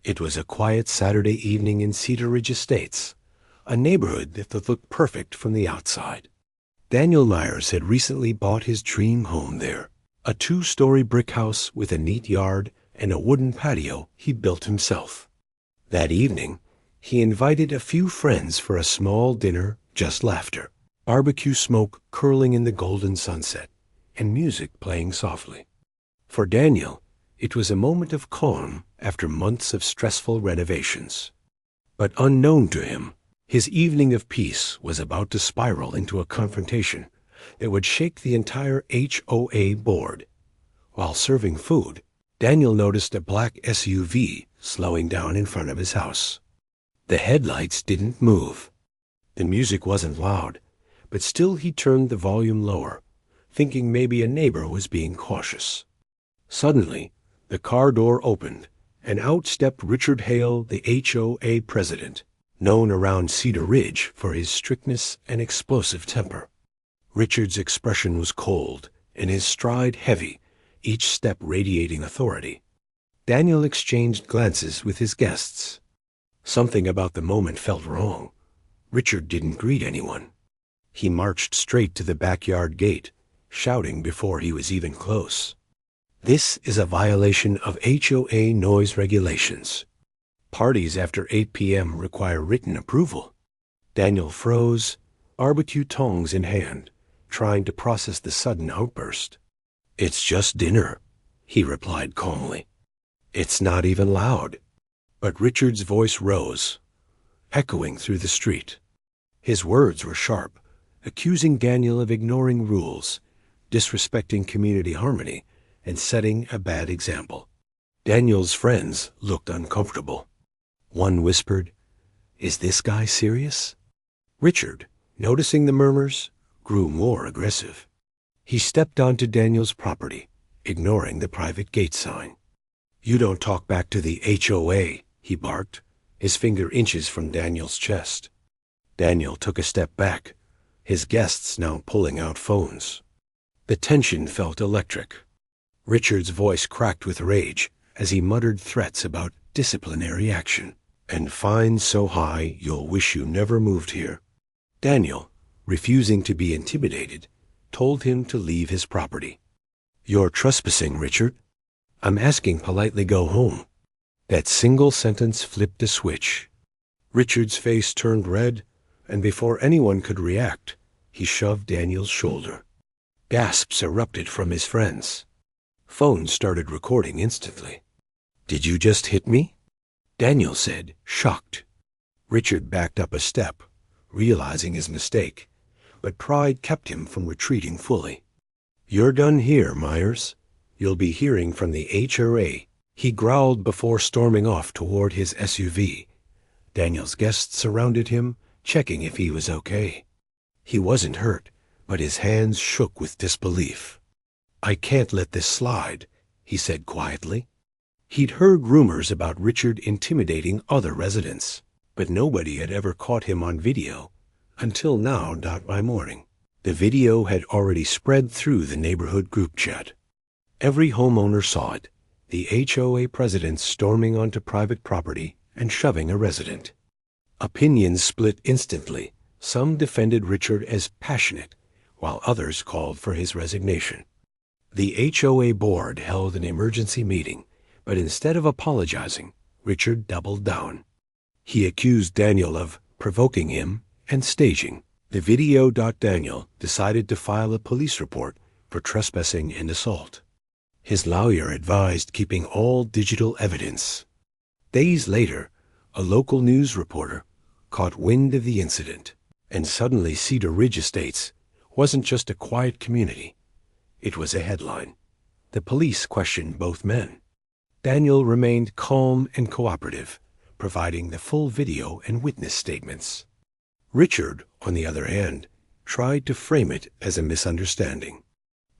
It was a quiet Saturday evening in Cedar Ridge Estates, a neighborhood that looked perfect from the outside. Daniel Myers had recently bought his dream home there, a 2-story brick house with a neat yard and a wooden patio he built himself. That evening, he invited a few friends for a small dinner, just laughter, barbecue smoke curling in the golden sunset, and music playing softly. For Daniel, it was a moment of calm after months of stressful renovations. But unknown to him, his evening of peace was about to spiral into a confrontation that would shake the entire HOA board. While serving food, Daniel noticed a black SUV slowing down in front of his house. The headlights didn't move. The music wasn't loud, but still he turned the volume lower, thinking maybe a neighbor was being cautious. Suddenly, the car door opened, and out stepped Richard Hale, the HOA president, known around Cedar Ridge for his strictness and explosive temper. Richard's expression was cold, and his stride heavy, each step radiating authority. Daniel exchanged glances with his guests. Something about the moment felt wrong. Richard didn't greet anyone. He marched straight to the backyard gate, shouting before he was even close. "This is a violation of HOA noise regulations. Parties after 8 p.m. require written approval." Daniel froze, barbecue tongs in hand, trying to process the sudden outburst. "It's just dinner," he replied calmly. "It's not even loud." But Richard's voice rose, echoing through the street. His words were sharp, accusing Daniel of ignoring rules, disrespecting community harmony, and setting a bad example. Daniel's friends looked uncomfortable. One whispered, "Is this guy serious?" Richard, noticing the murmurs, grew more aggressive. He stepped onto Daniel's property, ignoring the private gate sign. "You don't talk back to the HOA," he barked, his finger inches from Daniel's chest. Daniel took a step back, his guests now pulling out phones. The tension felt electric. Richard's voice cracked with rage as he muttered threats about disciplinary action, and fines so high you'll wish you never moved here. Daniel, refusing to be intimidated, told him to leave his property. "You're trespassing, Richard. I'm asking politely go home." That single sentence flipped a switch. Richard's face turned red, and before anyone could react, he shoved Daniel's shoulder. Gasps erupted from his friends. Phones started recording instantly. "Did you just hit me?" Daniel said, shocked. Richard backed up a step, realizing his mistake, but pride kept him from retreating fully. "You're done here, Myers. You'll be hearing from the HOA," he growled before storming off toward his SUV. Daniel's guests surrounded him, checking if he was okay. He wasn't hurt, but his hands shook with disbelief. "I can't let this slide," he said quietly. He'd heard rumors about Richard intimidating other residents, but nobody had ever caught him on video, until now. By morning, the video had already spread through the neighborhood group chat. Every homeowner saw it, the HOA president storming onto private property and shoving a resident. Opinions split instantly. Some defended Richard as passionate, while others called for his resignation. The HOA board held an emergency meeting, but instead of apologizing, Richard doubled down. He accused Daniel of provoking him and staging. The video. Daniel decided to file a police report for trespassing and assault. His lawyer advised keeping all digital evidence. Days later, a local news reporter caught wind of the incident, and suddenly Cedar Ridge Estates wasn't just a quiet community. It was a headline. The police questioned both men. Daniel remained calm and cooperative, providing the full video and witness statements. Richard, on the other hand, tried to frame it as a misunderstanding.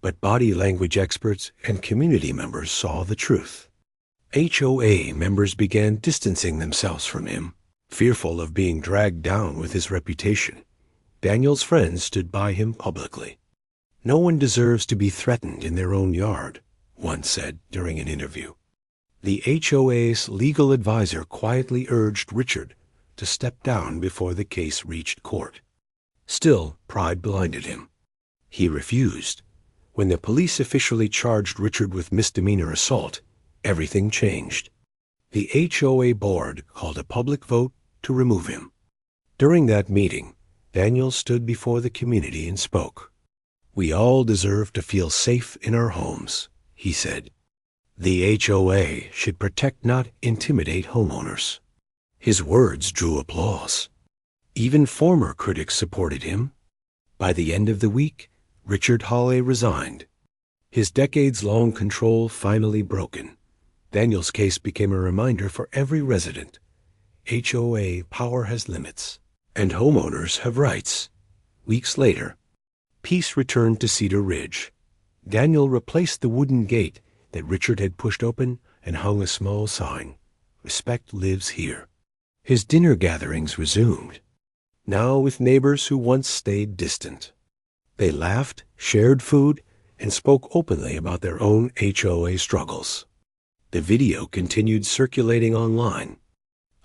But body language experts and community members saw the truth. HOA members began distancing themselves from him, fearful of being dragged down with his reputation. Daniel's friends stood by him publicly. "No one deserves to be threatened in their own yard," one said during an interview. The HOA's legal advisor quietly urged Richard to step down before the case reached court. Still, pride blinded him. He refused. When the police officially charged Richard with misdemeanor assault, everything changed. The HOA board called a public vote to remove him. During that meeting, Daniel stood before the community and spoke. "We all deserve to feel safe in our homes," he said. The HOA should protect, not intimidate, homeowners. His words drew applause. Even former critics supported him. By the end of the week, Richard Hawley resigned. His decades-long control finally broken. Daniel's case became a reminder for every resident. HOA power has limits, and homeowners have rights. Weeks later, peace returned to Cedar Ridge. Daniel replaced the wooden gate that Richard had pushed open and hung a small sign, "Respect lives here." His dinner gatherings resumed, now with neighbors who once stayed distant. They laughed, shared food, and spoke openly about their own HOA struggles. The video continued circulating online,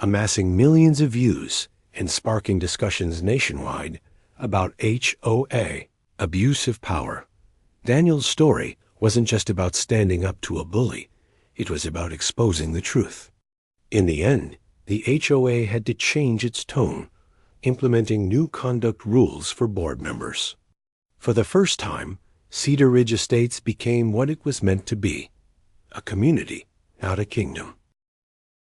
amassing millions of views and sparking discussions nationwide about HOA, abuse of power. Daniel's story wasn't just about standing up to a bully. It was about exposing the truth. In the end, the HOA had to change its tone, implementing new conduct rules for board members. For the first time, Cedar Ridge Estates became what it was meant to be: a community, not a kingdom.